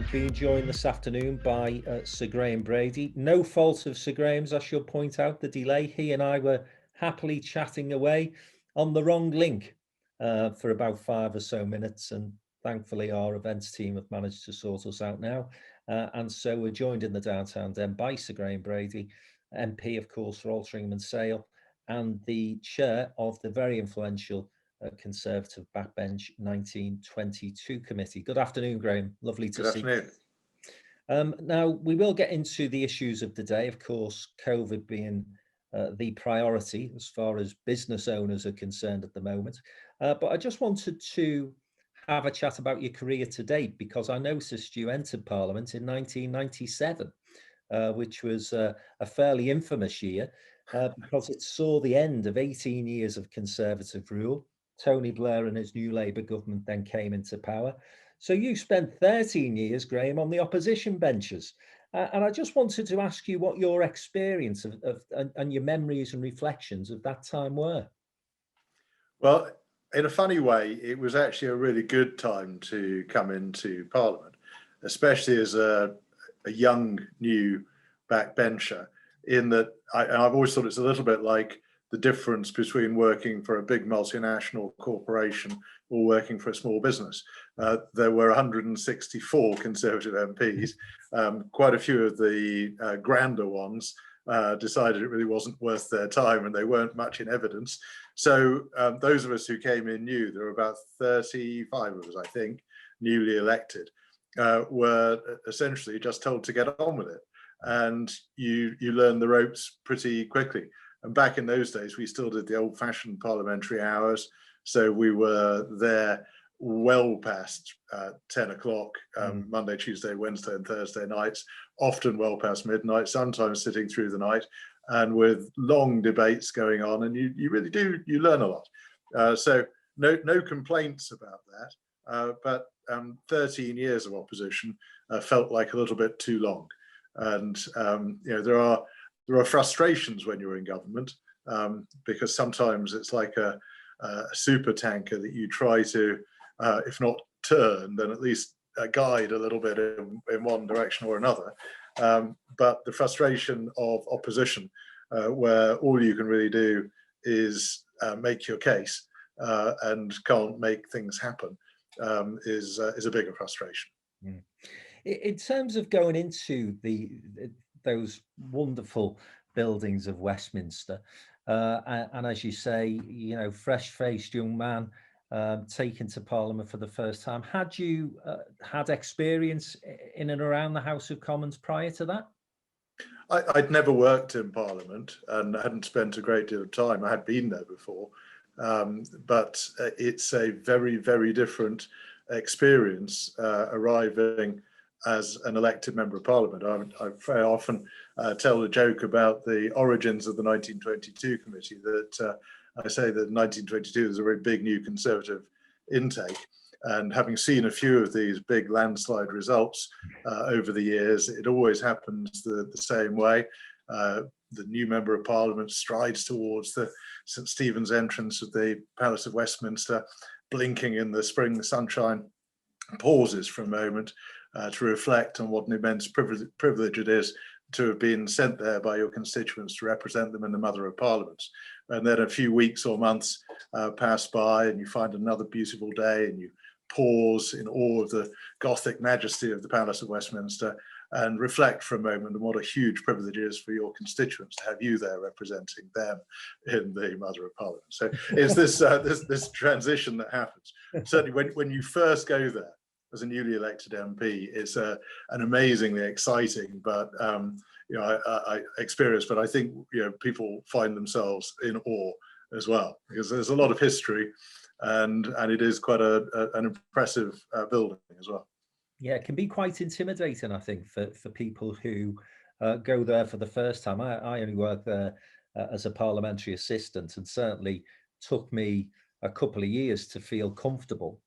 being joined this afternoon by Sir Graham Brady. No fault of Sir Graham's, I should point out, the delay. He and I were happily chatting away on the wrong link for about 5 or so minutes, and thankfully our events team have managed to sort us out now. And so we're joined in the downtown den by Sir Graham Brady, MP, of course, for Altrincham and Sale, and the chair of the very influential Conservative Backbench 1922 committee. Good afternoon, Graham. Lovely to see you. Good afternoon. Now, we will get into the issues of the day, of course, COVID being the priority as far as business owners are concerned at the moment. But I just wanted to have a chat about your career to date, because I noticed you entered Parliament in 1997, which was a fairly infamous year because it saw the end of 18 years of Conservative rule. Tony Blair and his new Labour government then came into power. So you spent 13 years, Graham, on the opposition benches. And I just wanted to ask you what your experience and your memories and reflections of that time were. Well, in a funny way, it was actually a really good time to come into Parliament, especially as a young, new backbencher, in that I've always thought it's a little bit like the difference between working for a big multinational corporation or working for a small business. There were 164 Conservative MPs. Quite a few of the grander ones decided it really wasn't worth their time and they weren't much in evidence. So those of us who came in new, there were about 35 of us, I think, newly elected, were essentially just told to get on with it. And you learn the ropes pretty quickly. And back in those days, we still did the old-fashioned parliamentary hours. So we were there well past 10 o'clock, Monday, Tuesday, Wednesday and Thursday nights, often well past midnight, sometimes sitting through the night, and with long debates going on. And you really do, you learn a lot. So no complaints about that. But 13 years of opposition felt like a little bit too long. And there are frustrations when you're in government, because sometimes it's like a super tanker that you try to, if not turn, then at least guide a little bit in one direction or another. But the frustration of opposition, where all you can really do is make your case and can't make things happen, is a bigger frustration. Mm. In terms of going into those wonderful buildings of Westminster, and as you say, fresh-faced young man taken to Parliament for the first time. Had you had experience in and around the House of Commons prior to that? I'd never worked in Parliament and hadn't spent a great deal of time. I had been there before, but it's a very, very different experience arriving as an elected member of Parliament. I very often tell the joke about the origins of the 1922 committee, that I say that in 1922 there's a very big new Conservative intake, and having seen a few of these big landslide results over the years, it always happens the same way. The new member of Parliament strides towards the St Stephen's entrance of the Palace of Westminster, blinking in the spring sunshine, pauses for a moment to reflect on what an immense privilege it is to have been sent there by your constituents to represent them in the Mother of Parliaments. And then a few weeks or months pass by and you find another beautiful day and you pause in awe of the Gothic majesty of the Palace of Westminster and reflect for a moment on what a huge privilege it is for your constituents to have you there representing them in the Mother of Parliament. So it's this transition that happens. Certainly when you first go there as a newly elected MP, it's an amazingly exciting but experience. But I think people find themselves in awe as well, because there's a lot of history, and it is quite an impressive building as well. Yeah, it can be quite intimidating, I think, for people who go there for the first time. I only worked there as a parliamentary assistant, and certainly took me a couple of years to feel comfortable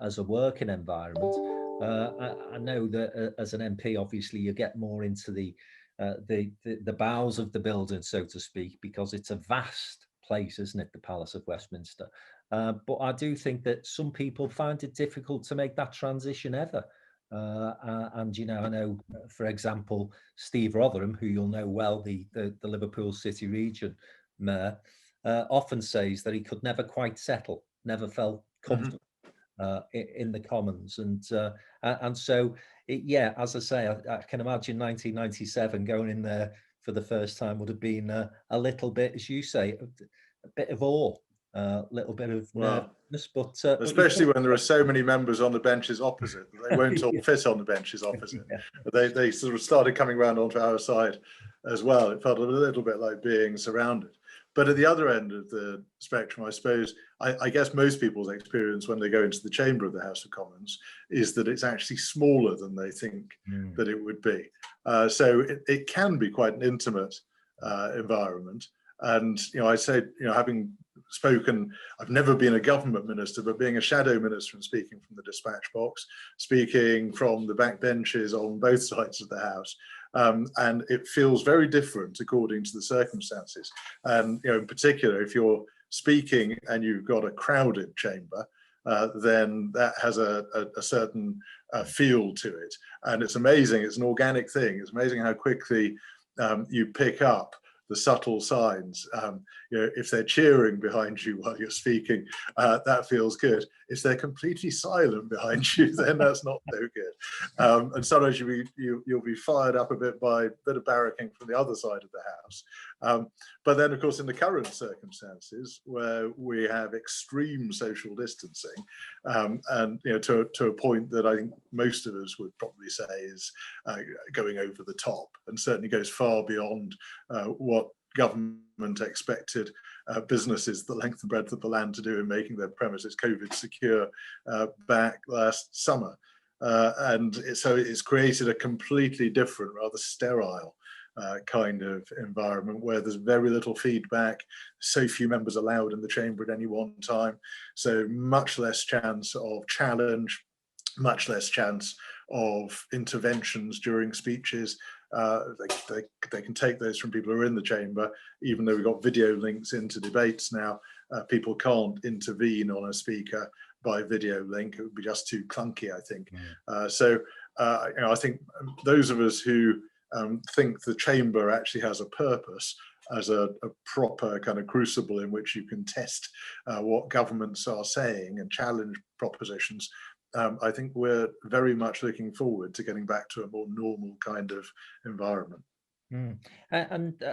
as a working environment. I know that as an MP, obviously, you get more into the bowels of the building, so to speak, because it's a vast place, isn't it, the Palace of Westminster? But I do think that some people find it difficult to make that transition ever. And I know, for example, Steve Rotherham, who you'll know well, the Liverpool City region mayor, often says that he could never quite settle, never felt Mhm. comfortable in the Commons, and so yeah, as I say, I can imagine 1997 going in there for the first time would have been a little bit, as you say, a bit of awe, a little bit of Well, nervousness, but you especially thought, when there are so many members on the benches opposite that they won't all yeah, fit on the benches opposite. yeah, But they sort of started coming around onto our side as well. It felt a little bit like being surrounded. But at the other end of the spectrum, I suppose, I guess most people's experience when they go into the chamber of the House of Commons is that it's actually smaller than they think mm, that it would be. So it can be quite an intimate environment. And I say, having spoken, I've never been a government minister, but being a shadow minister and speaking from the dispatch box, speaking from the back benches on both sides of the House, and it feels very different according to the circumstances. And in particular, if you're speaking and you've got a crowded chamber, then that has a certain feel to it. And it's amazing, it's an organic thing. It's amazing how quickly you pick up the subtle signs. If they're cheering behind you while you're speaking, that feels good. If they're completely silent behind you, then that's not so good. And sometimes you'll be fired up a bit by a bit of barracking from the other side of the House. But then, of course, in the current circumstances, where we have extreme social distancing, and to a point that I think most of us would probably say is going over the top, and certainly goes far beyond what government expected businesses the length and breadth of the land to do in making their premises COVID secure back last summer. So it's created a completely different, rather sterile kind of environment where there's very little feedback, so few members allowed in the chamber at any one time, so much less chance of challenge, much less chance of interventions during speeches. They can take those from people who are in the chamber, even though we've got video links into debates now. People can't intervene on a speaker by video link. It would be just too clunky, I think. So I think those of us who think the chamber actually has a purpose as a proper kind of crucible in which you can test what governments are saying and challenge propositions, I think we're very much looking forward to getting back to a more normal kind of environment. mm. And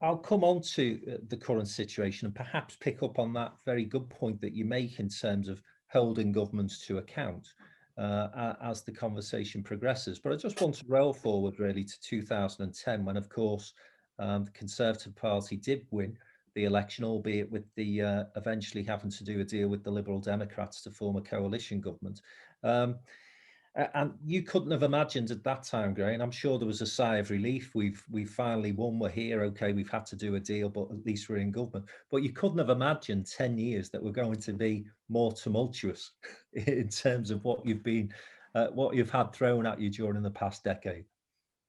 I'll come on to the current situation and perhaps pick up on that very good point that you make in terms of holding governments to account as the conversation progresses. But I just want to roll forward really to 2010, when, of course, the Conservative Party did win the election, albeit with the eventually having to do a deal with the Liberal Democrats to form a coalition government. And you couldn't have imagined at that time, Gray, and I'm sure there was a sigh of relief. We've finally won. We're here. Okay, we've had to do a deal, but at least we're in government. But you couldn't have imagined 10 years that we're going to be more tumultuous in terms of what you've had thrown at you during the past decade.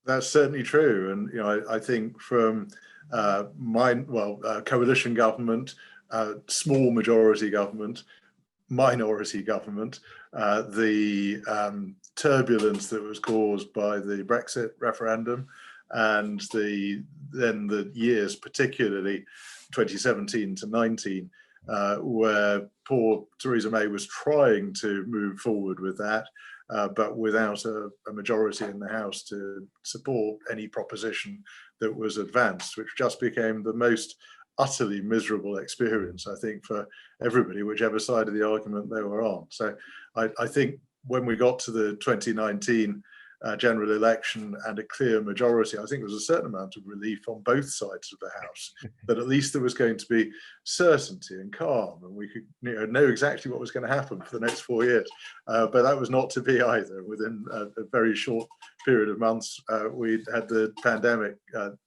That's certainly true, and I think from coalition government, small majority government, minority government, the turbulence that was caused by the Brexit referendum, and then the years, particularly 2017 to 19, where poor Theresa May was trying to move forward with that, but without a majority in the House to support any proposition that was advanced, which just became the most utterly miserable experience, I think, for everybody, whichever side of the argument they were on. So I think when we got to the 2019 general election and a clear majority, I think there was a certain amount of relief on both sides of the House that at least there was going to be certainty and calm, and we could know exactly what was going to happen for the next 4 years. But that was not to be either. Within a very short period of months, we'd had the pandemic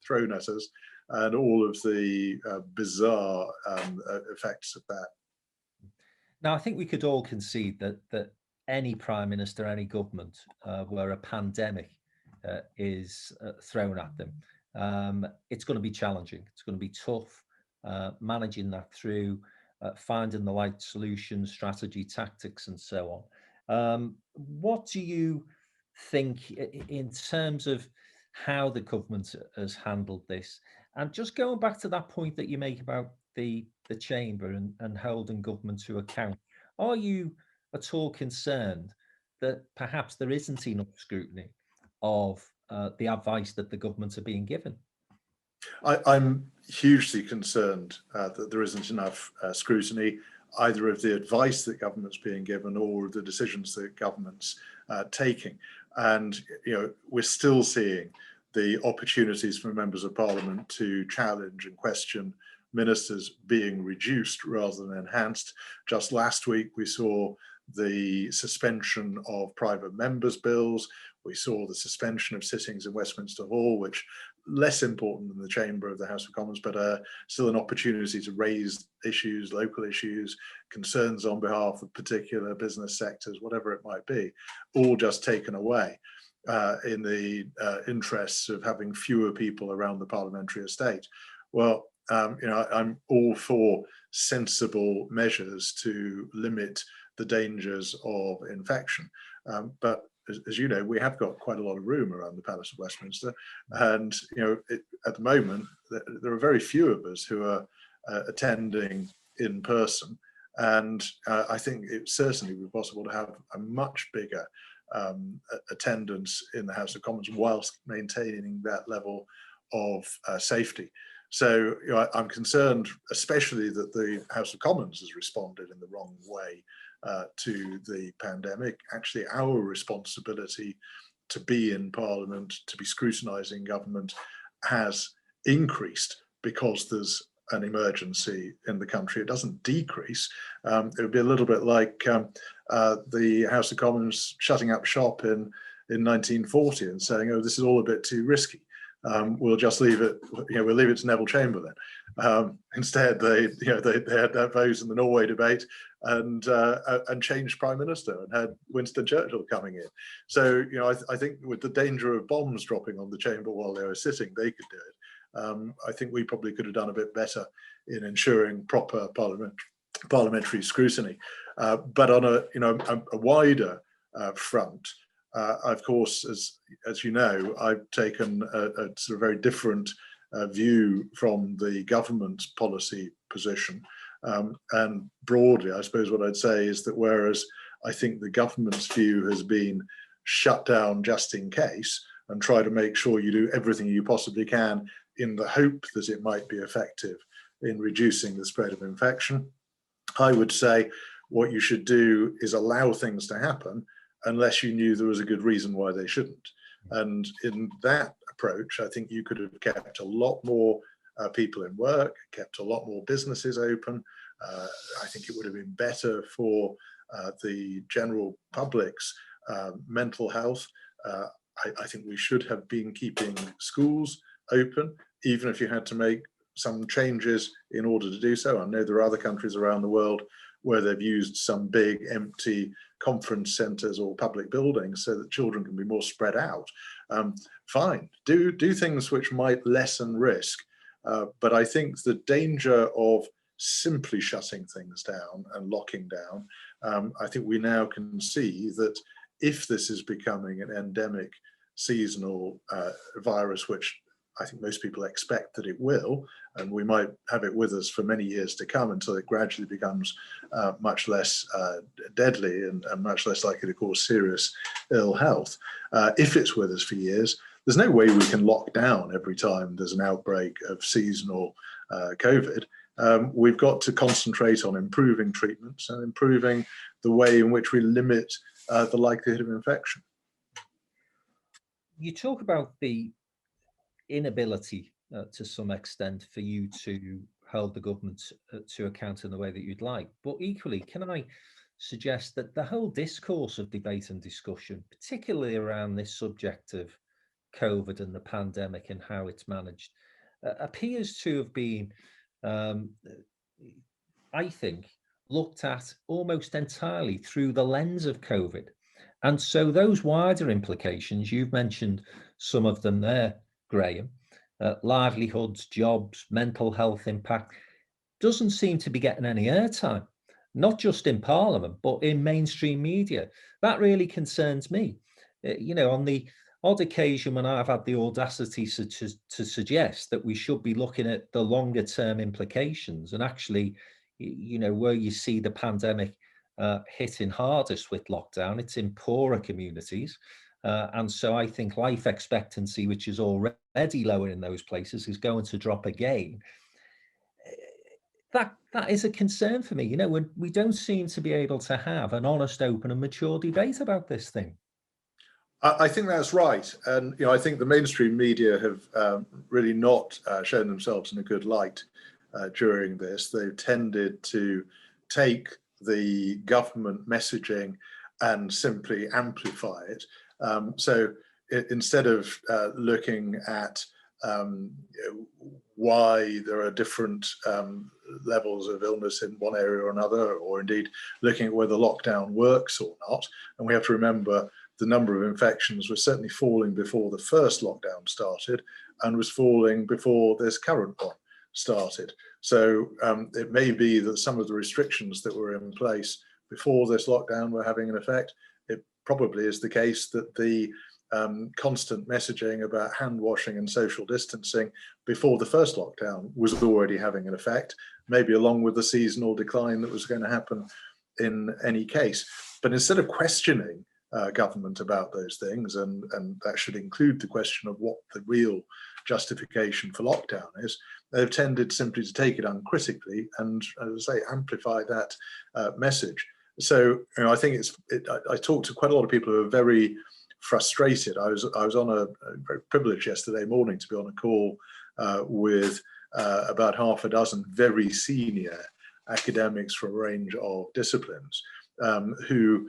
thrown at us, and all of the bizarre effects of that. Now, I think we could all concede that any prime minister, any government, where a pandemic is thrown at them, it's going to be challenging. It's going to be tough managing that through, finding the right solutions, strategy, tactics, and so on. What do you think in terms of how the government has handled this? And just going back to that point that you make about the chamber and holding government to account, are you at all concerned that perhaps there isn't enough scrutiny of the advice that the government are being given? I'm hugely concerned that there isn't enough scrutiny, either of the advice that government's being given or the decisions that government's taking. And we're still seeing the opportunities for members of parliament to challenge and question ministers being reduced rather than enhanced. Just last week, we saw the suspension of private members' bills. We saw the suspension of sittings in Westminster Hall, which less important than the chamber of the House of Commons, but still an opportunity to raise issues, local issues, concerns on behalf of particular business sectors, whatever it might be, all just taken away in the interests of having fewer people around the parliamentary estate. Well, I'm all for sensible measures to limit the dangers of infection, but as you know, we have got quite a lot of room around the Palace of Westminster, and at the moment there are very few of us who are attending in person, and I think it certainly would be possible to have a much bigger attendance in the House of Commons whilst maintaining that level of safety. So I'm concerned, especially that the House of Commons has responded in the wrong way to the pandemic. Actually, our responsibility to be in Parliament, to be scrutinising government, has increased because there's an emergency in the country. It doesn't decrease. It would be a little bit like the House of Commons shutting up shop in 1940 and saying, "Oh, this is all a bit too risky. We'll just leave it. We'll leave it to Neville Chamberlain." Instead, they had that vote in the Norway debate and changed prime minister and had Winston Churchill coming in. So I think with the danger of bombs dropping on the chamber while they were sitting, they could do it. I think we probably could have done a bit better in ensuring proper parliamentary scrutiny. But on a wider front, of course, as you know, I've taken a sort of very different view from the government's policy position. And broadly, I suppose what I'd say is that whereas I think the government's view has been shut down just in case and try to make sure you do everything you possibly can in the hope that it might be effective in reducing the spread of infection, I would say what you should do is allow things to happen unless you knew there was a good reason why they shouldn't. And in that approach, I think you could have kept a lot more people in work, kept a lot more businesses open. I think it would have been better for the general public's mental health. I think we should have been keeping schools open, even if you had to make some changes in order to do so. I know there are other countries around the world where they've used some big empty conference centres or public buildings so that children can be more spread out. Fine, do things which might lessen risk. But I think the danger of simply shutting things down and locking down, I think we now can see that if this is becoming an endemic seasonal virus, which I think most people expect that it will, and we might have it with us for many years to come until it gradually becomes much less deadly and much less likely to cause serious ill health. If it's with us for years, there's no way we can lock down every time there's an outbreak of seasonal COVID. We've got to concentrate on improving treatments and improving the way in which we limit the likelihood of infection. You talk about the inability to some extent for you to hold the government to account in the way that you'd like. But equally, can I suggest that the whole discourse of debate and discussion, particularly around this subject of COVID and the pandemic and how it's managed, appears to have been, I think, looked at almost entirely through the lens of COVID. And so those wider implications, you've mentioned some of them there, Graham, livelihoods, jobs, mental health impact, doesn't seem to be getting any airtime, not just in Parliament, but in mainstream media. That really concerns me. On the odd occasion when I've had the audacity to suggest that we should be looking at the longer term implications, and actually, where you see the pandemic hitting hardest with lockdown, it's in poorer communities. And so I think life expectancy, which is already lower in those places, is going to drop again. That is a concern for me. We don't seem to be able to have an honest, open, and mature debate about this thing. I think that's right, and I think the mainstream media have really not shown themselves in a good light during this. They've tended to take the government messaging and simply amplify it. So instead of looking at why there are different levels of illness in one area or another, or indeed looking at whether lockdown works or not, and we have to remember the number of infections was certainly falling before the first lockdown started and was falling before this current one started. So it may be that some of the restrictions that were in place before this lockdown were having an effect. It probably is the case that the constant messaging about hand washing and social distancing before the first lockdown was already having an effect, maybe along with the seasonal decline that was going to happen in any case. But instead of questioning government about those things, and that should include the question of what the real justification for lockdown is, they've tended simply to take it uncritically and, as I say, amplify that message. So I think I talked to quite a lot of people who are very frustrated. I was on a very privileged yesterday morning to be on a call with about half a dozen very senior academics from a range of disciplines who,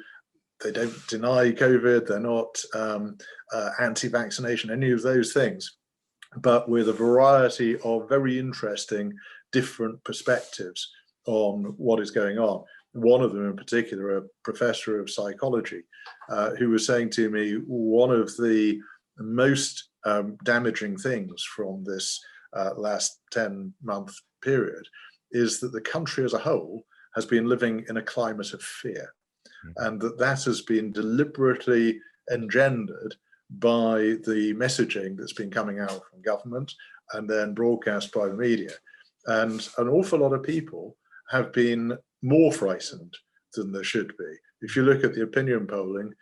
they don't deny COVID, they're not anti-vaccination, any of those things, but with a variety of very interesting different perspectives on what is going on. One of them in particular, a professor of psychology, who was saying to me, one of the most damaging things from this last 10-month period is that the country as a whole has been living in a climate of fear. And that has been deliberately engendered by the messaging that's been coming out from government and then broadcast by the media. And an awful lot of people have been more frightened than there should be. If you look at the opinion polling,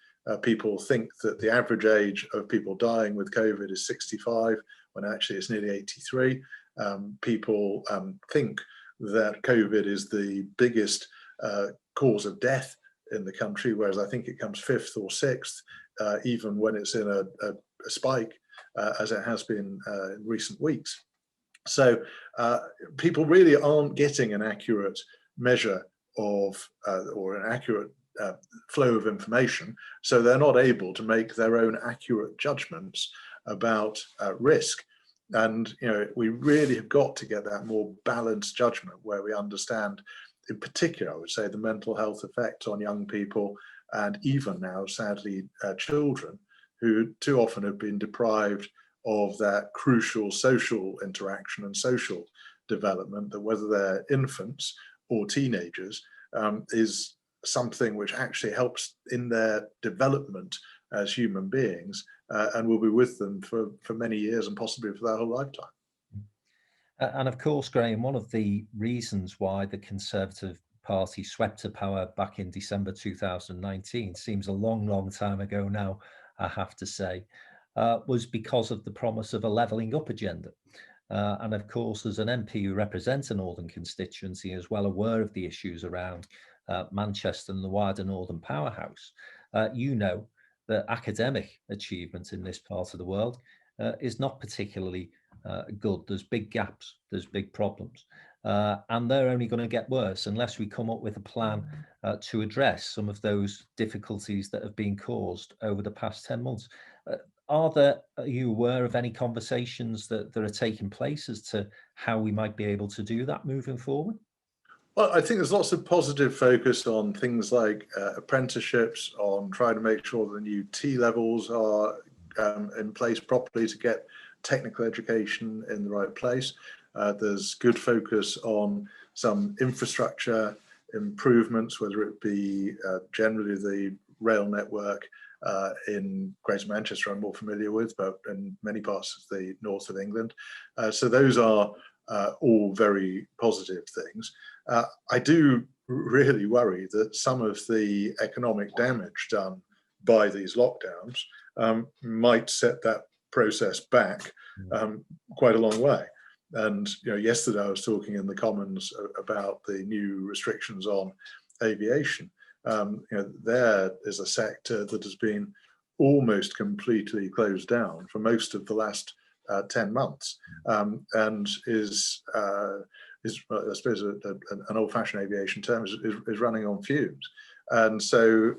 people think that the average age of people dying with COVID is 65, when actually it's nearly 83. People think that COVID is the biggest cause of death in the country, whereas I think it comes fifth or sixth, even when it's in a spike, as it has been in recent weeks. So people really aren't getting an accurate measure of, or an accurate flow of information, so they're not able to make their own accurate judgments about risk. And we really have got to get that more balanced judgment where we understand, in particular, I would say, the mental health effect on young people, and even now, sadly, children, who too often have been deprived of that crucial social interaction and social development, that whether they're infants or teenagers, is something which actually helps in their development as human beings, and will be with them for many years and possibly for their whole lifetime. And of course, Graham, one of the reasons why the Conservative Party swept to power back in December 2019, seems a long, long time ago now, I have to say, was because of the promise of a levelling up agenda. And of course, as an MP who represents a northern constituency, is well aware of the issues around Manchester and the wider northern powerhouse. You know that academic achievement in this part of the world is not particularly good. There's big gaps, there's big problems, and they're only going to get worse unless we come up with a plan to address some of those difficulties that have been caused over the past 10 months. Are you aware of any conversations that are taking place as to how we might be able to do that moving forward? Well, I think there's lots of positive focus on things like apprenticeships, on trying to make sure the new T levels are in place properly to get technical education in the right place. There's good focus on some infrastructure improvements, whether it be generally the rail network in Greater Manchester I'm more familiar with, but in many parts of the north of England. So those are all very positive things. I do really worry that some of the economic damage done by these lockdowns might set that process back quite a long way. And yesterday I was talking in the Commons about the new restrictions on aviation. There is a sector that has been almost completely closed down for most of the last 10 months, and is I suppose an old-fashioned aviation term is running on fumes, and so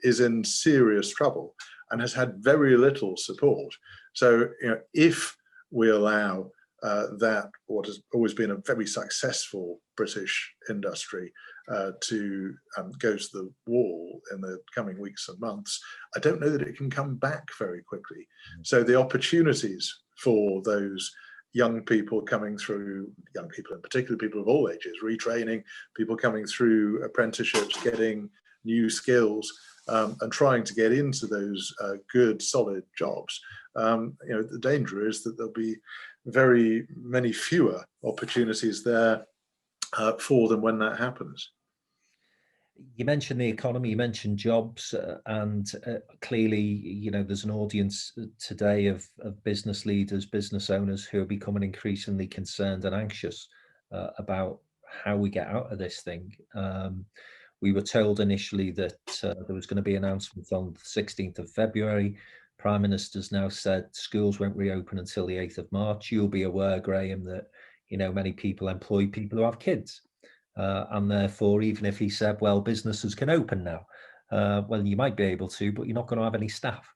is in serious trouble and has had very little support. So if we allow that what has always been a very successful British industry to go to the wall in the coming weeks and months, I don't know that it can come back very quickly. So the opportunities for those young people coming through, young people in particular, people of all ages, retraining, people coming through apprenticeships, getting new skills, and trying to get into those good, solid jobs. The danger is that there'll be very many fewer opportunities there for them when that happens. You mentioned the economy, you mentioned jobs, and clearly, there's an audience today of business leaders, business owners who are becoming increasingly concerned and anxious about how we get out of this thing. We were told initially that there was going to be announcements on the 16th of February. Prime Minister's now said schools won't reopen until the 8th of March. You'll be aware, Graham, that many people employ people who have kids. And therefore, even if he said, well, businesses can open now, well, you might be able to, but you're not going to have any staff.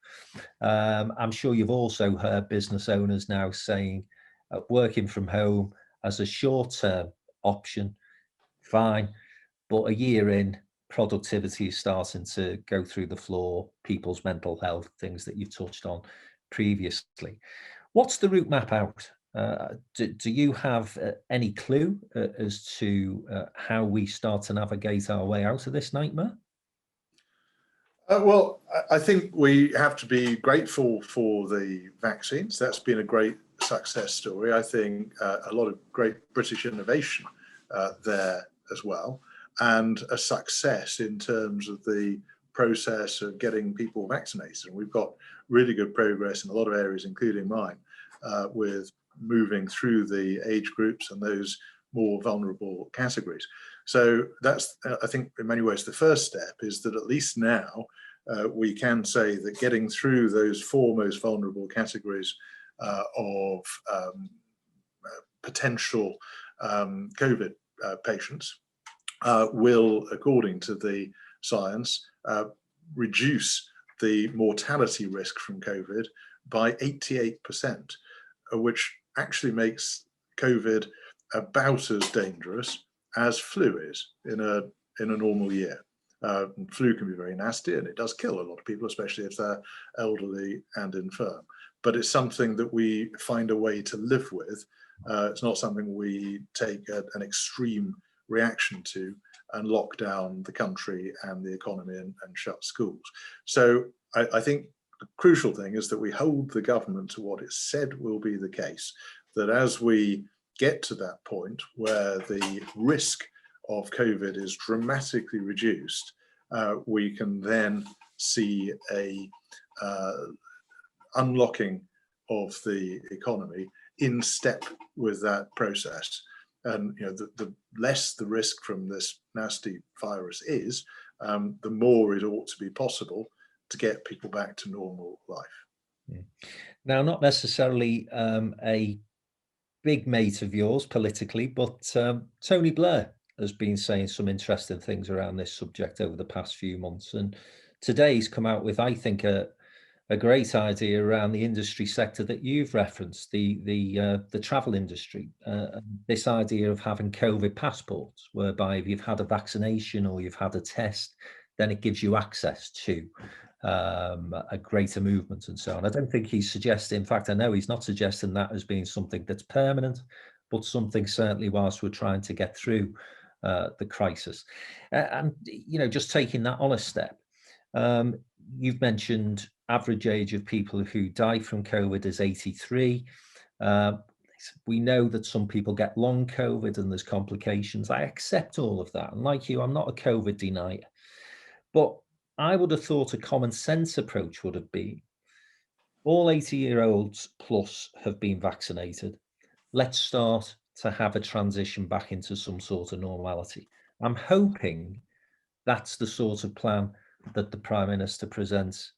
I'm sure you've also heard business owners now saying working from home as a short-term option, fine, but a year in, productivity is starting to go through the floor, people's mental health, things that you've touched on previously. What's the route map out? Do you have any clue as to how we start to navigate our way out of this nightmare? Well, I think we have to be grateful for the vaccines. That's been a great success story. I think a lot of great British innovation there as well, and a success in terms of the process of getting people vaccinated. And we've got really good progress in a lot of areas, including mine, with moving through the age groups and those more vulnerable categories. So that's, I think, in many ways, the first step is that at least now we can say that getting through those four most vulnerable categories of potential COVID patients will, according to the science, reduce the mortality risk from COVID by 88%, which actually makes COVID about as dangerous as flu is in a normal year. Flu can be very nasty, and it does kill a lot of people, especially if they're elderly and infirm. But it's something that we find a way to live with. It's not something we take an extreme reaction to and lock down the country and the economy and shut schools. So I think the crucial thing is that we hold the government to what it said will be the case, that as we get to that point where the risk of COVID is dramatically reduced, we can then see a unlocking of the economy in step with that process. And the less the risk from this nasty virus is, the more it ought to be possible to get people back to normal life. Yeah. Now, not necessarily a big mate of yours politically, but Tony Blair has been saying some interesting things around this subject over the past few months. And today he's come out with, I think, a great idea around the industry sector that you've referenced, the travel industry. This idea of having COVID passports, whereby if you've had a vaccination or you've had a test, then it gives you access to a greater movement and so on. I don't think he's suggesting, in fact, I know he's not suggesting that as being something that's permanent, but something certainly whilst we're trying to get through the crisis. And, just taking that on a step, Um, you've mentioned average age of people who die from COVID is 83. Uh, we know that some people get long COVID and there's complications. I accept all of that. And like you, I'm not a COVID denier. But I would have thought a common sense approach would have been all 80-year-olds plus have been vaccinated. Let's start to have a transition back into some sort of normality. I'm hoping that's the sort of plan that the Prime Minister presents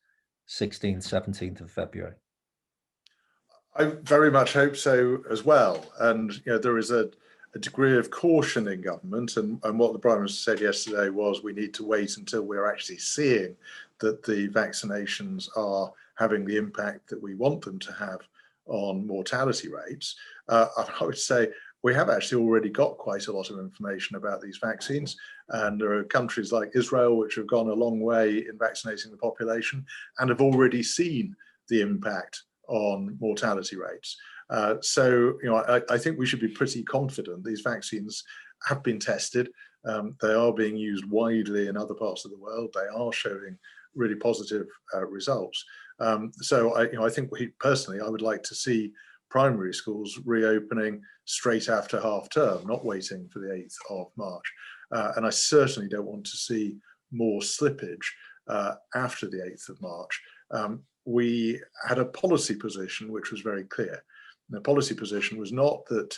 16th, 17th of February. I very much hope so as well. And there is a degree of caution in government, and what the Prime Minister said yesterday was we need to wait until we're actually seeing that the vaccinations are having the impact that we want them to have on mortality rates. I would say we have actually already got quite a lot of information about these vaccines, and there are countries like Israel which have gone a long way in vaccinating the population and have already seen the impact on mortality rates. So I think we should be pretty confident. These vaccines have been tested. They are being used widely in other parts of the world. They are showing really positive results. So I think I would like to see primary schools reopening straight after half term, not waiting for the 8th of March. And I certainly don't want to see more slippage after the 8th of March. We had a policy position which was very clear. And the policy position was not that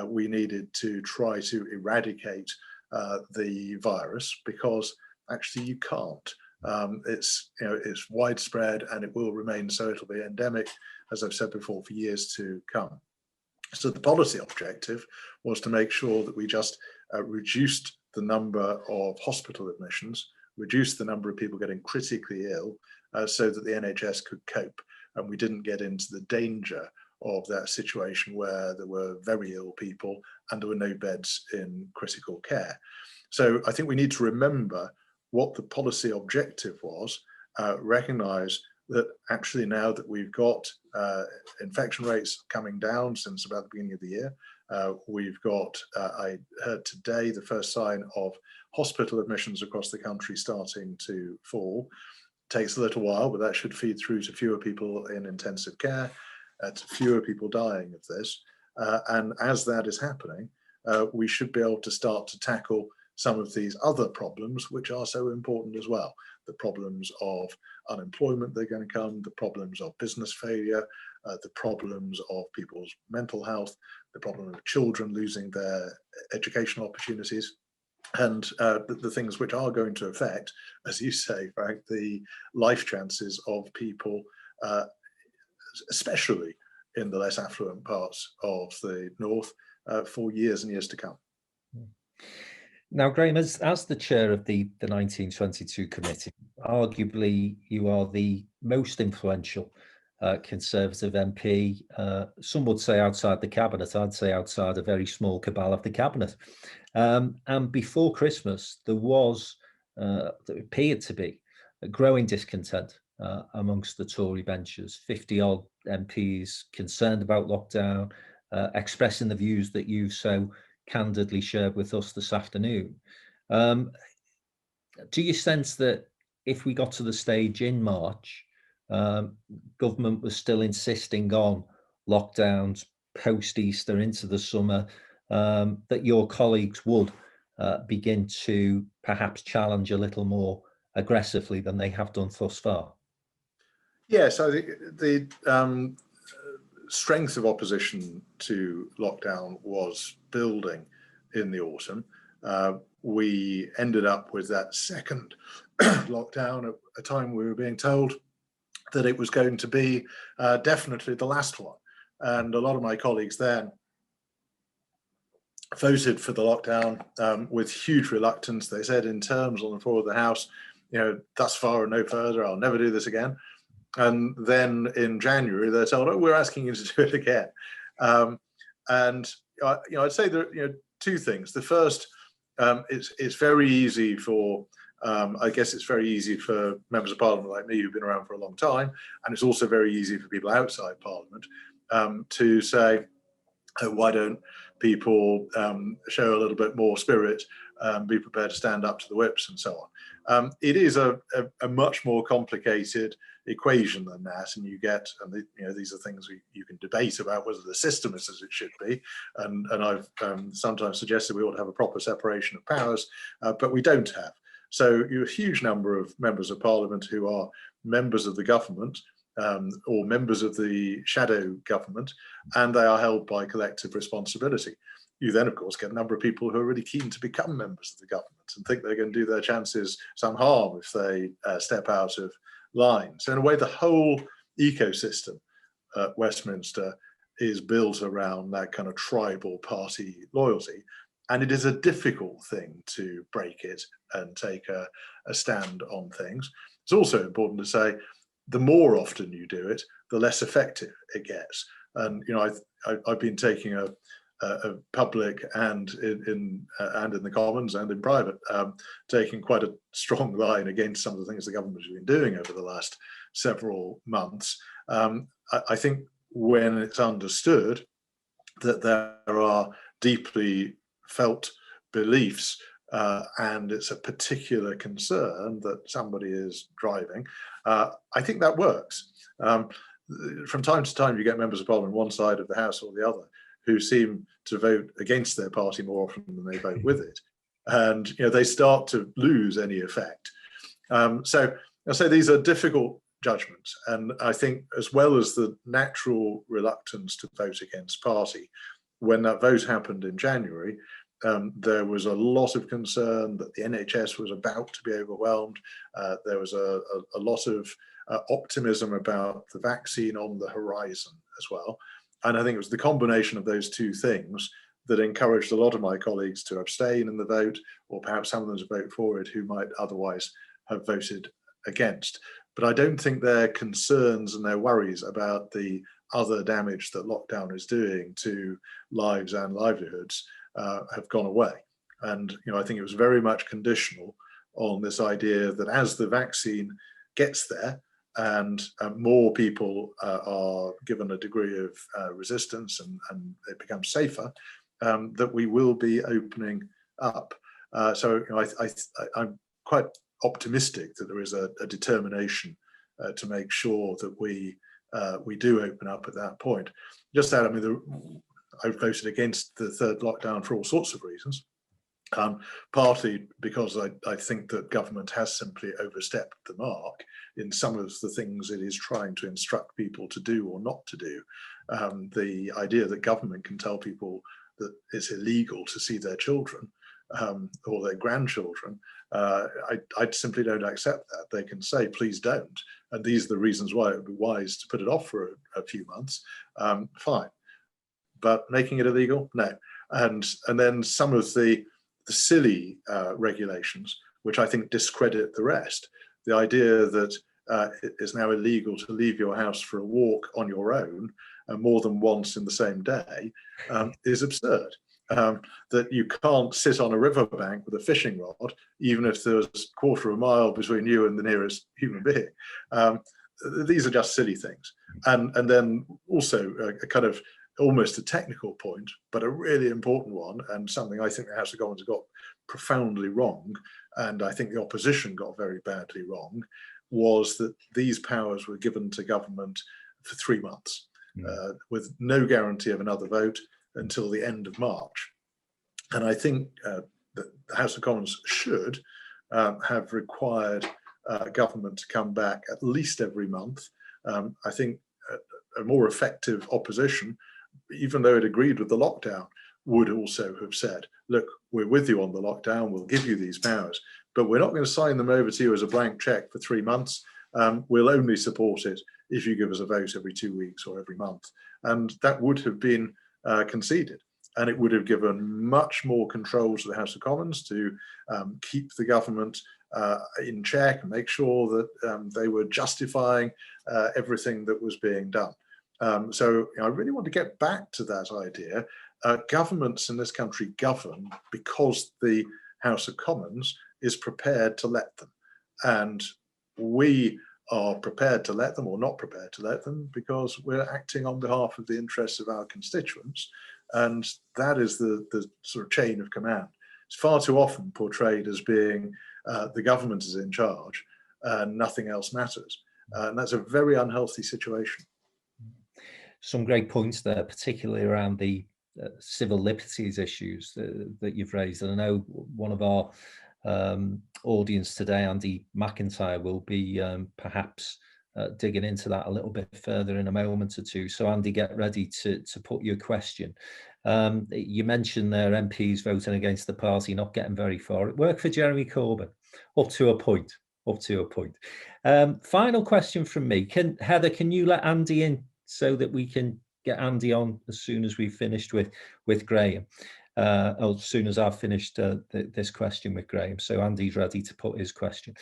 we needed to try to eradicate the virus, because actually you can't. It's widespread and it will remain so. It'll be endemic, as I've said before, for years to come. So the policy objective was to make sure that we just reduced the number of hospital admissions, reduced the number of people getting critically ill, so that the NHS could cope, and we didn't get into the danger of that situation where there were very ill people and there were no beds in critical care. So I think we need to remember what the policy objective was, recognise that actually now that we've got infection rates coming down since about the beginning of the year, we've got, I heard today, the first sign of hospital admissions across the country starting to fall. Takes a little while, but that should feed through to fewer people in intensive care, to fewer people dying of this. And as that is happening, we should be able to start to tackle some of these other problems, which are so important as well. The problems of unemployment that are going to come, the problems of business failure, the problems of people's mental health, the problem of children losing their educational opportunities. And the things which are going to affect, as you say, Frank, the life chances of people, especially in the less affluent parts of the north, for years and years to come. Now, Graham, as the chair of the 1922 committee, arguably you are the most influential Conservative MP. Some would say outside the cabinet. I'd say outside a very small cabal of the cabinet. And before Christmas, there appeared to be a growing discontent amongst the Tory benches. 50-odd MPs concerned about lockdown, expressing the views that you've so candidly shared with us this afternoon. Do you sense that if we got to the stage in March, government was still insisting on lockdowns post-Easter into the summer, that your colleagues would begin to perhaps challenge a little more aggressively than they have done thus far? Yes, I think the strength of opposition to lockdown was building in the autumn. We ended up with that second lockdown at a time we were being told that it was going to be definitely the last one. And a lot of my colleagues then voted for the lockdown with huge reluctance. They said in terms on the floor of the House, thus far and no further, I'll never do this again. And then in January, they're told, oh, we're asking you to do it again. And I'd say that two things. The first, it's very easy for, I guess it's very easy for members of Parliament like me who've been around for a long time, and it's also very easy for people outside Parliament to say, why don't people show a little bit more spirit, be prepared to stand up to the whips and so on. It is a much more complicated equation than that, and you get, and these are things you can debate about whether the system is as it should be, and I've sometimes suggested we ought to have a proper separation of powers, but we don't have. So you have a huge number of members of parliament who are members of the government, or members of the shadow government, and they are held by collective responsibility. You then, of course, get a number of people who are really keen to become members of the government and think they're going to do their chances some harm if they step out of line. So in a way, the whole ecosystem at Westminster is built around that kind of tribal party loyalty. And it is a difficult thing to break it and take a stand on things. It's also important to say, the more often you do it, the less effective it gets. And I've been taking a public and in the Commons and in private, taking quite a strong line against some of the things the government has been doing over the last several months. I think when it's understood that there are deeply felt beliefs and it's a particular concern that somebody is driving, I think that works. From time to time, you get members of parliament on one side of the House or the other who seem to vote against their party more often than they vote with it, and they start to lose any effect. So I say these are difficult judgments, and I think, as well as the natural reluctance to vote against party, when that vote happened in January, there was a lot of concern that the NHS was about to be overwhelmed. There was a lot of optimism about the vaccine on the horizon as well. And I think it was the combination of those two things that encouraged a lot of my colleagues to abstain in the vote, or perhaps some of them to vote for it who might otherwise have voted against. But I don't think their concerns and their worries about the other damage that lockdown is doing to lives and livelihoods have gone away. And I think it was very much conditional on this idea that as the vaccine gets there and more people are given a degree of resistance and it becomes safer, that we will be opening up. So I'm quite optimistic that there is a determination to make sure that we do open up at that point. Just that, I voted against the third lockdown for all sorts of reasons. Partly because I think that government has simply overstepped the mark in some of the things it is trying to instruct people to do or not to do. The idea that government can tell people that it's illegal to see their children or their grandchildren, I simply don't accept that. They can say, please don't. And these are the reasons why it would be wise to put it off for a few months. Fine. But making it illegal? No. And then some of the silly regulations, which I think discredit the rest. The idea that it is now illegal to leave your house for a walk on your own more than once in the same day is absurd. That you can't sit on a riverbank with a fishing rod, even if there's a quarter of a mile between you and the nearest human being. These are just silly things. And then also a kind of almost a technical point, but a really important one, and something I think the House of Commons got profoundly wrong, and I think the opposition got very badly wrong, was that these powers were given to government for 3 months, with no guarantee of another vote until the end of March. And I think that the House of Commons should have required government to come back at least every month. I think a more effective opposition, even though it agreed with the lockdown, would also have said, look, we're with you on the lockdown, we'll give you these powers, but we're not going to sign them over to you as a blank check for 3 months. We'll only support it if you give us a vote every 2 weeks or every month. And that would have been conceded. And it would have given much more control to the House of Commons to keep the government in check and make sure that they were justifying everything that was being done. So I really want to get back to that idea. Governments in this country govern because the House of Commons is prepared to let them. And we are prepared to let them or not prepared to let them because we're acting on behalf of the interests of our constituents. And that is the sort of chain of command. It's far too often portrayed as being the government is in charge and nothing else matters. And that's a very unhealthy situation. Some great points there, particularly around the civil liberties issues that you've raised. And I know one of our audience today, Andy McIntyre, will be perhaps digging into that a little bit further in a moment or two. So Andy, get ready to put your question. You mentioned there MPs voting against the party, not getting very far. It worked for Jeremy Corbyn, up to a point. Final question from me. Heather, can you let Andy in so that we can get Andy on as soon as we've finished with Graham, or as soon as I've finished this question with Graham. So Andy's ready to put his question.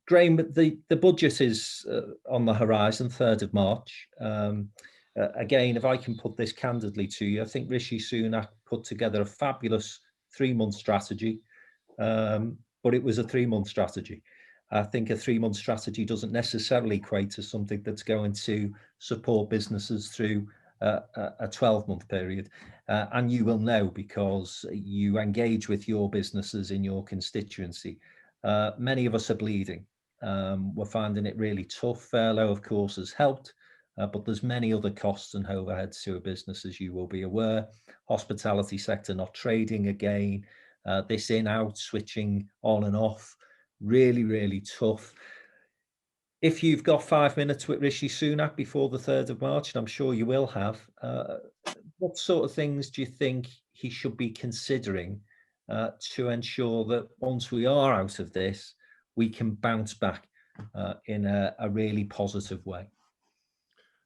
Graham, the budget is on the horizon, 3rd of March. Again, if I can put this candidly to you, I think Rishi Sunak put together a fabulous 3-month strategy, but it was a 3-month strategy. I think a 3-month strategy doesn't necessarily equate to something that's going to support businesses through a 12-month period. And you will know because you engage with your businesses in your constituency. Many of us are bleeding. We're finding it really tough. Furlough, of course, has helped, but there's many other costs and overheads to a business, as you will be aware. Hospitality sector not trading again. This in-out, switching on and off. Really, really tough. If you've got 5 minutes with Rishi Sunak before the 3rd of March, and I'm sure you will have, what sort of things do you think he should be considering to ensure that once we are out of this, we can bounce back in a really positive way?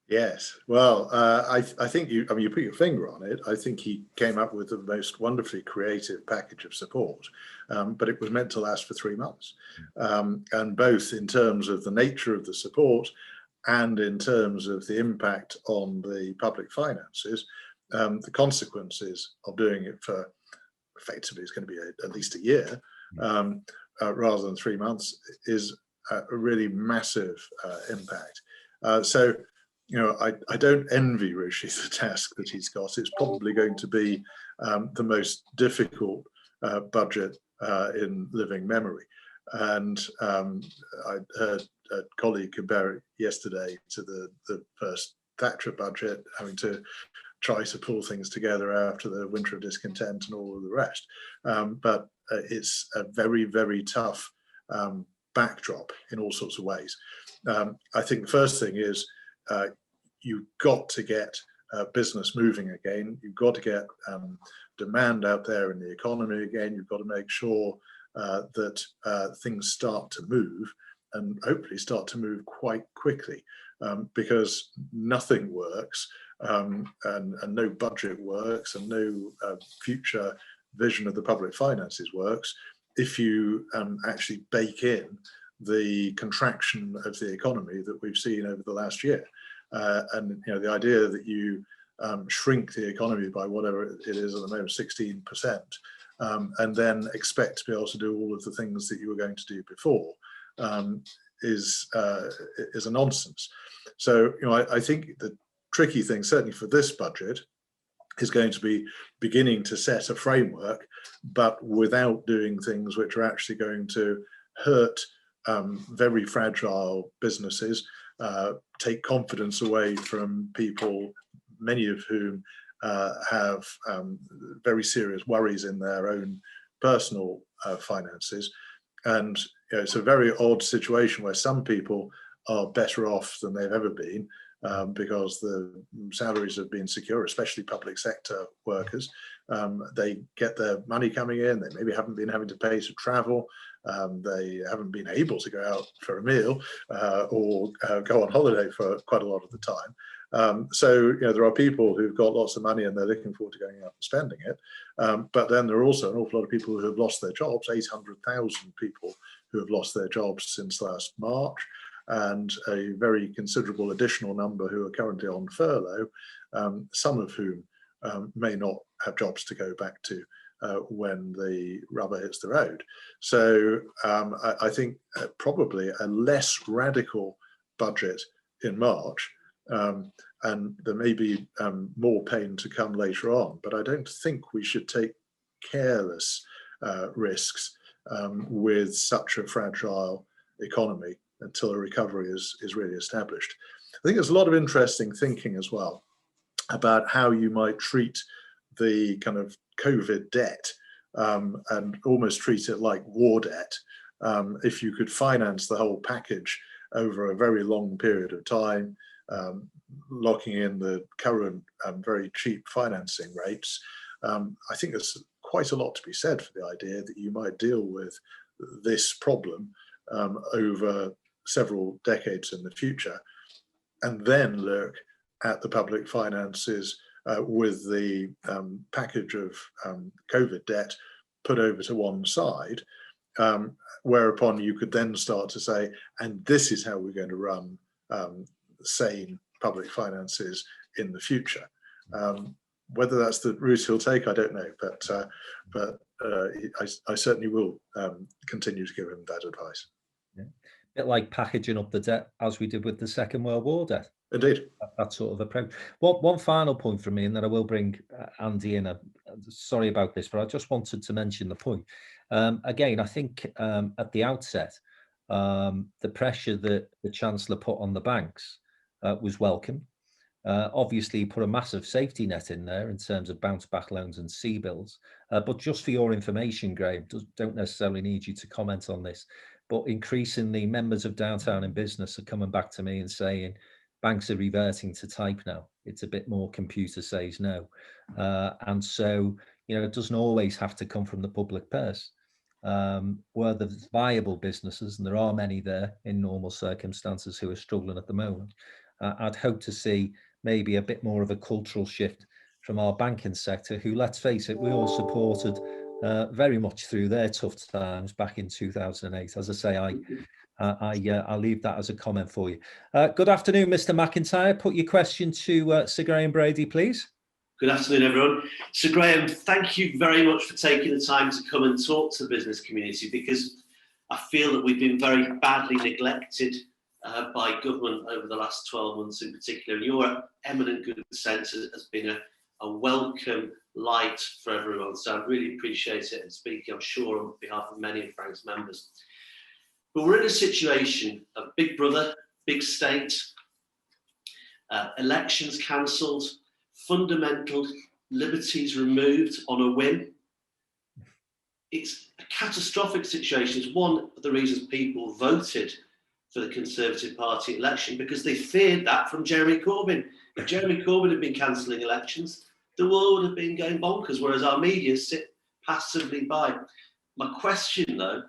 Yes, well, I think you put your finger on it. I think he came up with the most wonderfully creative package of support, but it was meant to last for 3 months. And both in terms of the nature of the support and in terms of the impact on the public finances, the consequences of doing it for effectively is going to be at least a year rather than 3 months is a really massive impact. So, I don't envy Rishi the task that he's got. It's probably going to be the most difficult budget in living memory. And I heard a colleague compare it yesterday to the first Thatcher budget, having to try to pull things together after the winter of discontent and all of the rest. But it's a very, very tough backdrop in all sorts of ways. I think the first thing is you've got to get business moving again. You've got to get demand out there in the economy again. You've got to make sure that things start to move and hopefully start to move quite quickly, because nothing works and no budget works and no future vision of the public finances works if you actually bake in the contraction of the economy that we've seen over the last year. And the idea that you shrink the economy by whatever it is at the moment, 16%, and then expect to be able to do all of the things that you were going to do before is a nonsense. So I think the tricky thing, certainly for this budget, is going to be beginning to set a framework, but without doing things which are actually going to hurt very fragile businesses, take confidence away from people, many of whom have very serious worries in their own personal finances. And it's a very odd situation where some people are better off than they've ever been because the salaries have been secure, especially public sector workers. They get their money coming in, they maybe haven't been having to pay to travel, they haven't been able to go out for a meal or go on holiday for quite a lot of the time. So there are people who've got lots of money and they're looking forward to going out and spending it. But then there are also an awful lot of people who have lost their jobs, 800,000 people who have lost their jobs since last March, and a very considerable additional number who are currently on furlough, some of whom may not have jobs to go back to when the rubber hits the road. So I think probably a less radical budget in March and there may be more pain to come later on. But I don't think we should take careless risks with such a fragile economy until a recovery is really established. I think there's a lot of interesting thinking as well about how you might treat the kind of COVID debt and almost treat it like war debt. If you could finance the whole package over a very long period of time, locking in the current very cheap financing rates, I think there's quite a lot to be said for the idea that you might deal with this problem over several decades in the future, and then look at the public finances with the package of COVID debt put over to one side, whereupon you could then start to say, and this is how we're going to run sane public finances in the future. Whether that's the route he'll take, I don't know, but I certainly will continue to give him that advice. Yeah. A bit like packaging up the debt as we did with the Second World War debt. Indeed. That sort of approach. One final point from me, and then I will bring Andy in. Sorry about this, but I just wanted to mention the point. Again, I think at the outset, the pressure that the Chancellor put on the banks was welcome. Obviously, he put a massive safety net in there in terms of bounce back loans and C-bills. But just for your information, Graham, don't necessarily need you to comment on this, but increasingly members of Downtown in Business are coming back to me and saying banks are reverting to type now. It's a bit more computer says no. And so, it doesn't always have to come from the public purse. Where there's viable businesses, and there are many there in normal circumstances who are struggling at the moment, I'd hope to see maybe a bit more of a cultural shift from our banking sector, who, let's face it, we all supported very much through their tough times back in 2008. As I say, I'll leave that as a comment for you. Good afternoon, Mr. McIntyre. Put your question to Sir Graham Brady, please. Good afternoon, everyone. Sir Graham, thank you very much for taking the time to come and talk to the business community, because I feel that we've been very badly neglected by government over the last 12 months in particular. And your eminent good sense has been a welcome light for everyone. So I really appreciate it, and speaking, I'm sure, on behalf of many of Frank's members. But we're in a situation of Big Brother, big state, elections cancelled, fundamental liberties removed on a whim. It's a catastrophic situation. It's one of the reasons people voted for the Conservative Party election, because they feared that from Jeremy Corbyn. If Jeremy Corbyn had been cancelling elections, the world would have been going bonkers, whereas our media sit passively by. My question, though,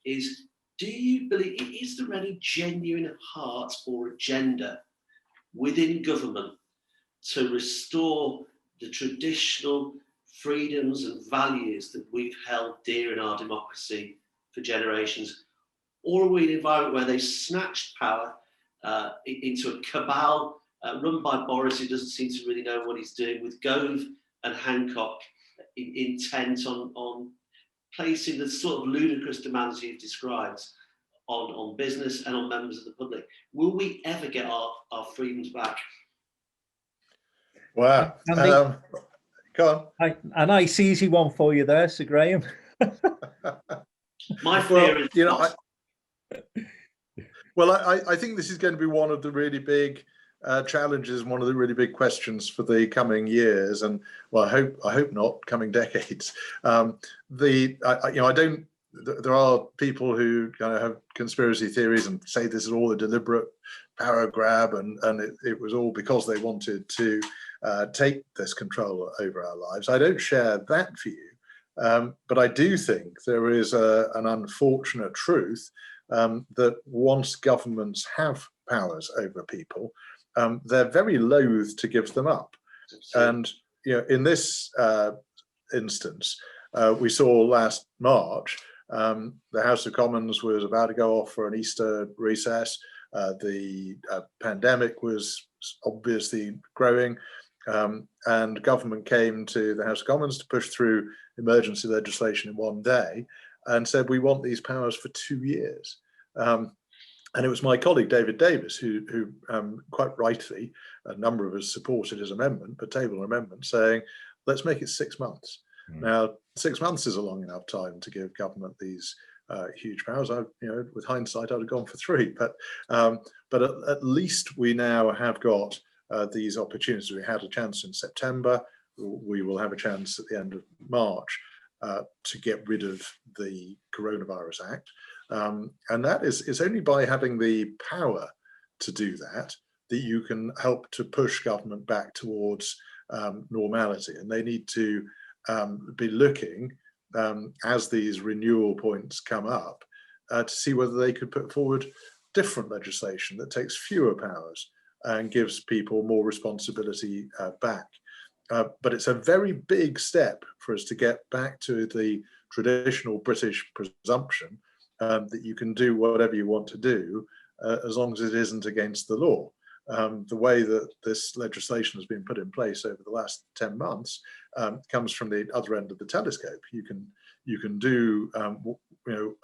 is, do you believe, is there any genuine heart or agenda within government to restore the traditional freedoms and values that we've held dear in our democracy for generations? Or are we in an environment where they snatched power into a cabal run by Boris, who doesn't seem to really know what he's doing, with Gove and Hancock intent on placing the sort of ludicrous demands you've described on business and on members of the public? Will we ever get our freedoms back? Wow. Go on. A nice easy one for you there, Sir Graham. My fear is, I think this is going to be one of the really big challenges, one of the really big questions for the coming years, and well, I hope not coming decades. There are people who kind of have conspiracy theories and say this is all a deliberate power grab, and it was all because they wanted to take this control over our lives. I don't share that view, but I do think there is an unfortunate truth that once governments have powers over people, they're very loath to give them up. And in this instance, we saw last March, the House of Commons was about to go off for an Easter recess. The pandemic was obviously growing, and government came to the House of Commons to push through emergency legislation in one day and said, we want these powers for 2 years. And it was my colleague David Davis who quite rightly, a number of us supported his amendment, but tabled an amendment saying, let's make it 6 months. Now, 6 months is a long enough time to give government these huge powers. With hindsight, I'd have gone for 3, but at least we now have got these opportunities. We had a chance in September. We will have a chance at the end of March to get rid of the Coronavirus Act. And that is only by having the power to do that you can help to push government back towards normality. And they need to be looking, as these renewal points come up, to see whether they could put forward different legislation that takes fewer powers and gives people more responsibility back. But it's a very big step for us to get back to the traditional British presumption that you can do whatever you want to do as long as it isn't against the law. The way that this legislation has been put in place over the last 10 months comes from the other end of the telescope. You can do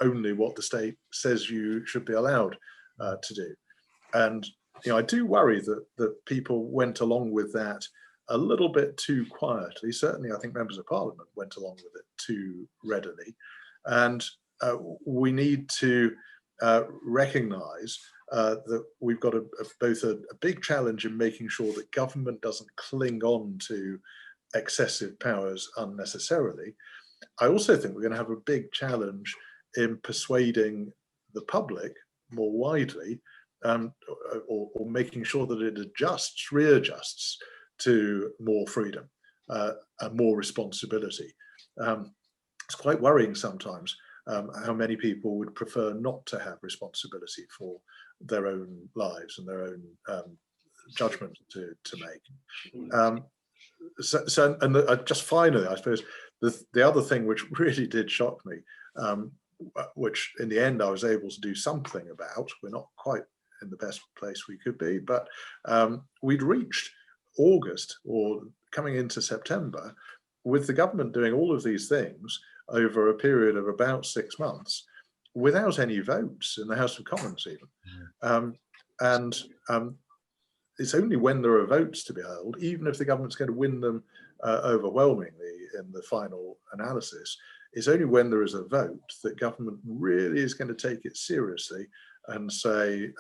only what the state says you should be allowed to do. And I do worry that people went along with that a little bit too quietly. Certainly, I think members of Parliament went along with it too readily. And we need to recognise that we've got both a big challenge in making sure that government doesn't cling on to excessive powers unnecessarily. I also think we're going to have a big challenge in persuading the public more widely, or making sure that it readjusts to more freedom and more responsibility. It's quite worrying sometimes how many people would prefer not to have responsibility for their own lives and their own judgment to make. Just finally, I suppose the other thing which really did shock me, which in the end I was able to do something about, we're not quite in the best place we could be, but we'd reached August or coming into September with the government doing all of these things over a period of about 6 months without any votes in the House of Commons even. It's only when there are votes to be held, even if the government's going to win them overwhelmingly in the final analysis, it's only when there is a vote that government really is going to take it seriously and say,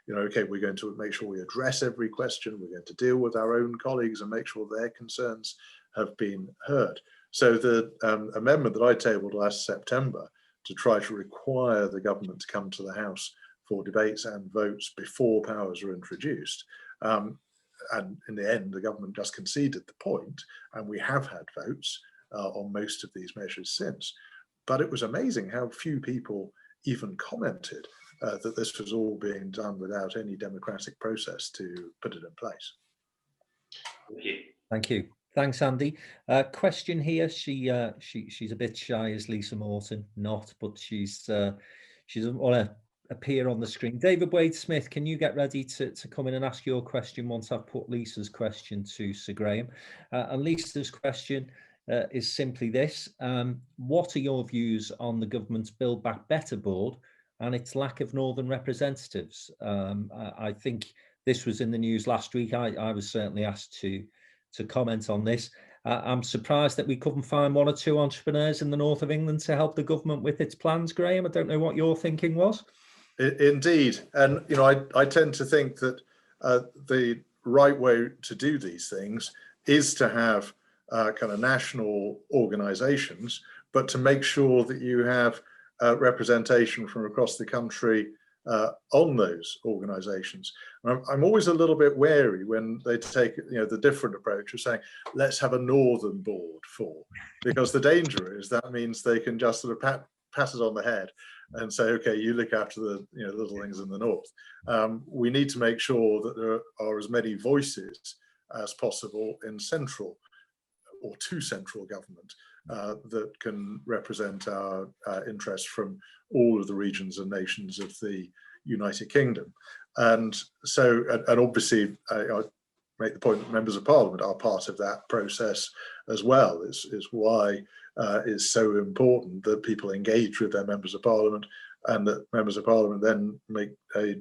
okay, we're going to make sure we address every question, we're going to deal with our own colleagues and make sure their concerns have been heard. So the amendment that I tabled last September to try to require the government to come to the House for debates and votes before powers are introduced, and in the end, the government just conceded the point, and we have had votes on most of these measures since. But it was amazing how few people even commented that this was all being done without any democratic process to put it in place. Thank you. Thank you. Thanks, Andy. Question here. She's a bit shy, as Lisa Morton, not, but she doesn't want to appear on the screen. David Wade Smith, can you get ready to come in and ask your question once I've put Lisa's question to Sir Graham? And Lisa's question is simply this: what are your views on the government's Build Back Better board and its lack of northern representatives? I think this was in the news last week. I was certainly asked to comment on this. I'm surprised that we couldn't find 1 or 2 entrepreneurs in the north of England to help the government with its plans, Graham. I don't know what your thinking was. Indeed. And, I tend to think that the right way to do these things is to have kind of national organizations, but to make sure that you have representation from across the country on those organizations. I'm always a little bit wary when they take the different approach of saying, let's have a northern board because the danger is that means they can just sort of pat it on the head and say, okay, you look after the little things in the north. We need to make sure that there are as many voices as possible in central or to central government that can represent our interests from all of the regions and nations of the United Kingdom. And so, and obviously, I make the point that members of Parliament are part of that process as well. Is why it's so important that people engage with their members of Parliament and that members of Parliament then make a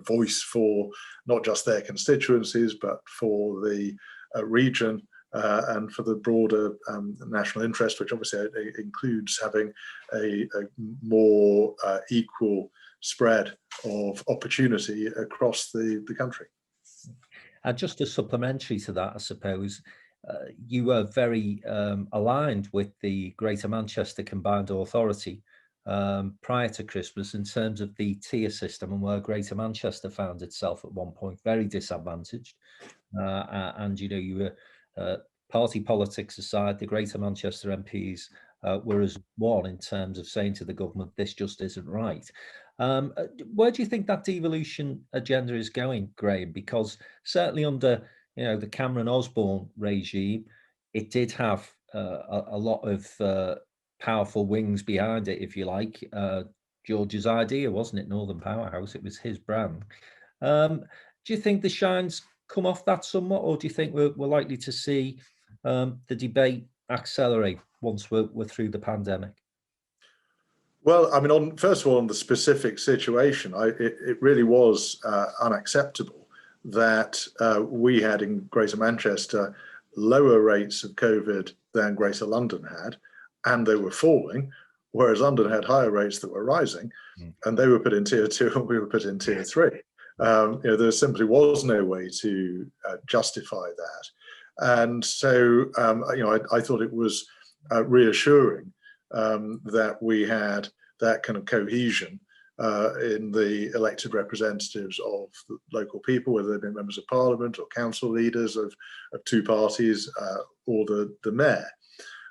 voice for not just their constituencies, but for the region and for the broader national interest, which obviously includes having a more equal spread of opportunity across the country. And just as supplementary to that, I suppose, you were very aligned with the Greater Manchester Combined Authority prior to Christmas in terms of the tier system, and where Greater Manchester found itself at one point very disadvantaged. And, you know, you were party politics aside, the Greater Manchester MPs were as one in terms of saying to the government, this just isn't right. Where do you think that devolution agenda is going, Graham? Because certainly under, you know, the Cameron Osborne regime, it did have a lot of powerful wings behind it, if you like. George's idea, wasn't it? Northern Powerhouse, it was his brand. Do you think the shine's come off that somewhat, or do you think we're likely to see the debate accelerate once we're through the pandemic? Well, I mean, first of all, on the specific situation, it really was unacceptable that we had in Greater Manchester lower rates of COVID than Greater London had, and they were falling, whereas London had higher rates that were rising, and they were put in tier 2 and we were put in tier 3. You know, there simply was no way to justify that. And so, you know, I thought it was reassuring that we had that kind of cohesion in the elected representatives of the local people, whether they've been members of Parliament or council leaders of two parties or the mayor.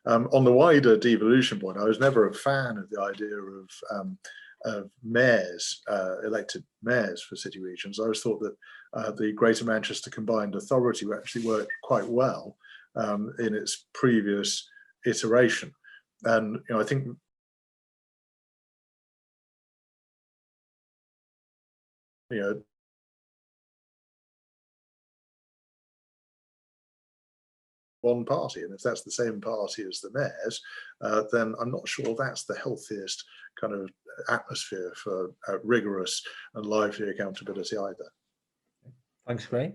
On the wider devolution point, I was never a fan of the idea of mayors, elected mayors for city regions. I always thought that the Greater Manchester Combined Authority actually worked quite well in its previous iteration. And you know, I think one party, and if that's the same party as the mayors, then I'm not sure that's the healthiest kind of atmosphere for rigorous and lively accountability either. Thanks, Graham.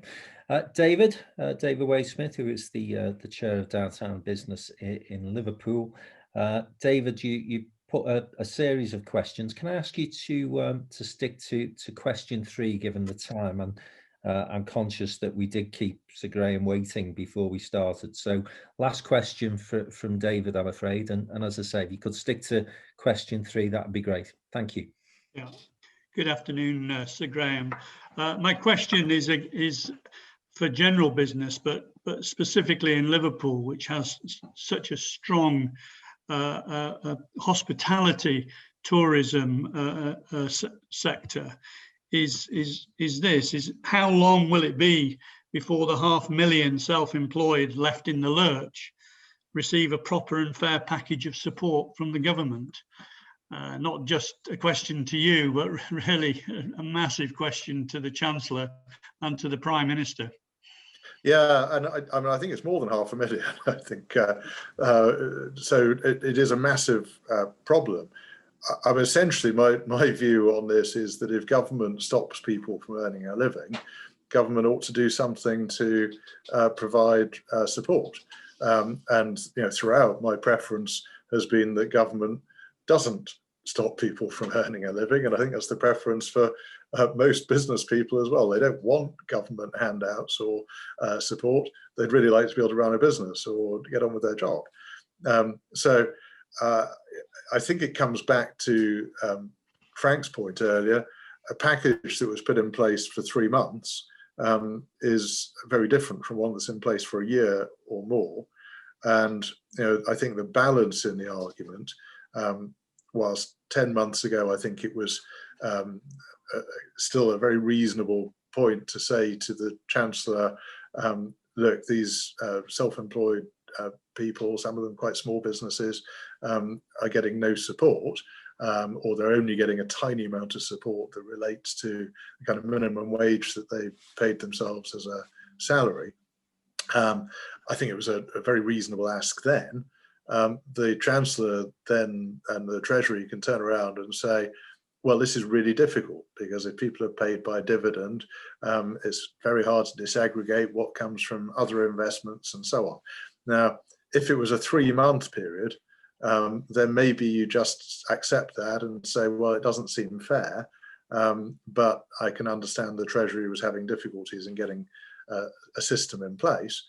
David Way-Smith, who is the chair of Downtown Business in Liverpool. David, you put a series of questions. Can I ask you to stick to question 3, given the time? And I'm conscious that we did keep Sir Graham waiting before we started. So last question from David, I'm afraid. And as I say, if you could stick to question 3, that would be great. Thank you. Yeah. Good afternoon, Sir Graham. My question is for general business, but specifically in Liverpool, which has such a strong hospitality tourism sector. Is how long will it be before the 500,000 self-employed left in the lurch receive a proper and fair package of support from the government? Not just a question to you, but really a massive question to the Chancellor and to the Prime Minister. Yeah, and I mean, I think it's more than 500,000. I think so. It is a massive problem. I mean, essentially, my view on this is that if government stops people from earning a living, government ought to do something to provide support. And you know, throughout, my preference has been that government doesn't stop people from earning a living, and I think that's the preference for most business people as well. They don't want government handouts or support. They'd really like to be able to run a business or get on with their job. So I think it comes back to Frank's point earlier. A package that was put in place for 3 months is very different from one that's in place for a year or more. And you know, I think the balance in the argument, whilst 10 months ago, I think it was still a very reasonable point to say to the Chancellor, look, these self-employed people, some of them quite small businesses, are getting no support, or they're only getting a tiny amount of support that relates to the kind of minimum wage that they paid themselves as a salary. I think it was a very reasonable ask then. The Chancellor then and the Treasury can turn around and say, well, this is really difficult, because if people are paid by dividend, it's very hard to disaggregate what comes from other investments and so on. Now, if it was a 3-month period, then maybe you just accept that and say, well, it doesn't seem fair, but I can understand the Treasury was having difficulties in getting a system in place.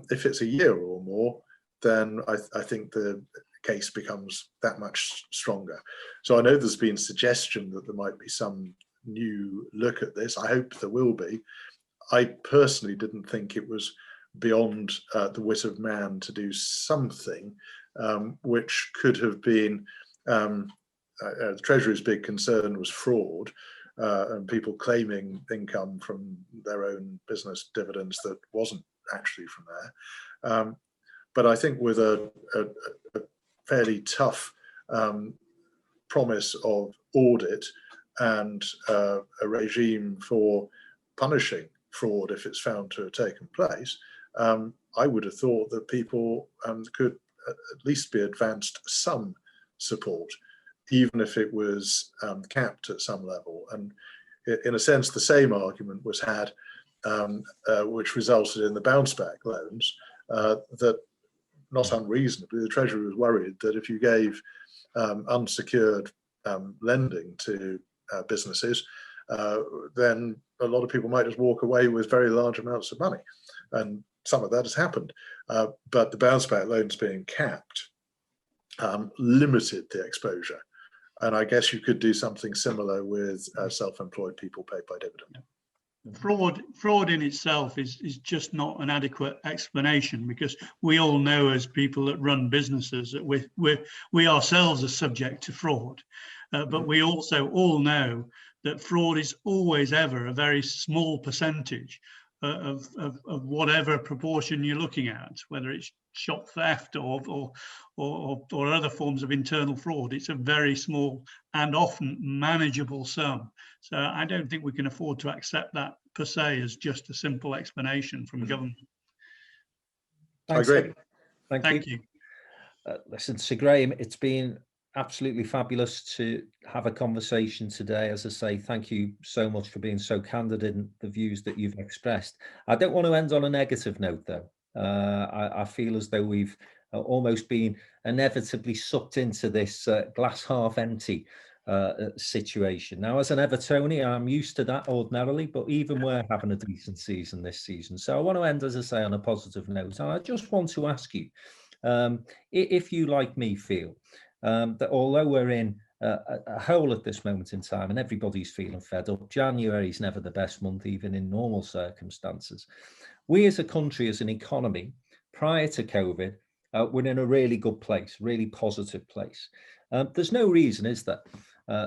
If it's a year or more, then I think the case becomes that much stronger. So I know there's been suggestion that there might be some new look at this. I hope there will be. I personally didn't think it was beyond the wit of man to do something which could have been, the Treasury's big concern was fraud, and people claiming income from their own business dividends that wasn't actually from there. But I think with a fairly tough promise of audit and a regime for punishing fraud if it's found to have taken place, I would have thought that people could at least be advanced some support, even if it was capped at some level. And in a sense, the same argument was had, which resulted in the bounce back loans, that not unreasonably, the Treasury was worried that if you gave unsecured lending to businesses, then a lot of people might just walk away with very large amounts of money. And some of that has happened. But the bounce back loans being capped limited the exposure. And I guess you could do something similar with self-employed people paid by dividend. Fraud in itself is just not an adequate explanation, because we all know, as people that run businesses, that we ourselves are subject to fraud, but we also all know that fraud is always ever a very small percentage of whatever proportion you're looking at, whether it's shop theft or other forms of internal fraud. It's a very small and often manageable sum. So I don't think we can afford to accept that per se as just a simple explanation from government. Thanks, I agree. Thank you. Listen, Sir Graham, it's been absolutely fabulous to have a conversation today. As I say, thank you so much for being so candid in the views that you've expressed. I don't want to end on a negative note, though. I feel as though we've almost been inevitably sucked into this glass half empty situation. Now, as an Evertonian, I'm used to that ordinarily, but even we're having a decent season this season. So I want to end, as I say, on a positive note. And I just want to ask you, if you, like me, feel that although we're in a hole at this moment in time and everybody's feeling fed up, January is never the best month, even in normal circumstances. We as a country, as an economy, prior to COVID, we're in a really good place, really positive place. There's no reason, is there,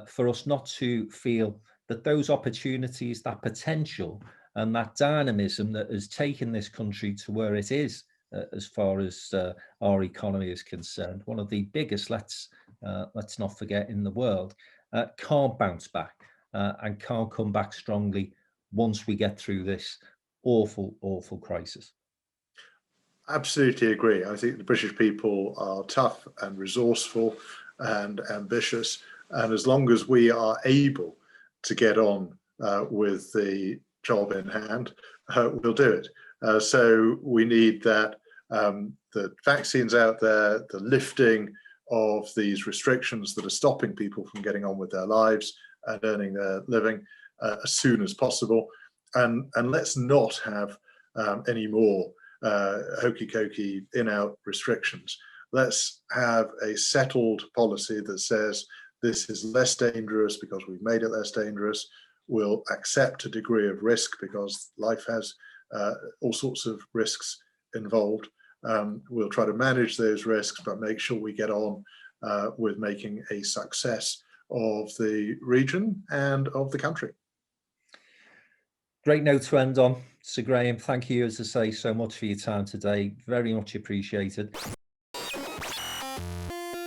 for us not to feel that those opportunities, that potential and that dynamism that has taken this country to where it is, as far as our economy is concerned, one of the biggest, let's not forget, in the world, can't bounce back and can't come back strongly once we get through this awful crisis. Absolutely agree. I think the British people are tough and resourceful and ambitious, and as long as we are able to get on with the job in hand, we'll do it. So we need that the vaccines out there, the lifting of these restrictions that are stopping people from getting on with their lives and earning their living as soon as possible. And let's not have any more hokey-cokey in-out restrictions. Let's have a settled policy that says this is less dangerous because we've made it less dangerous. We'll accept a degree of risk because life has all sorts of risks involved. We'll try to manage those risks, but make sure we get on with making a success of the region and of the country. Great note to end on. Sir Graham, thank you, as I say, so much for your time today. Very much appreciated.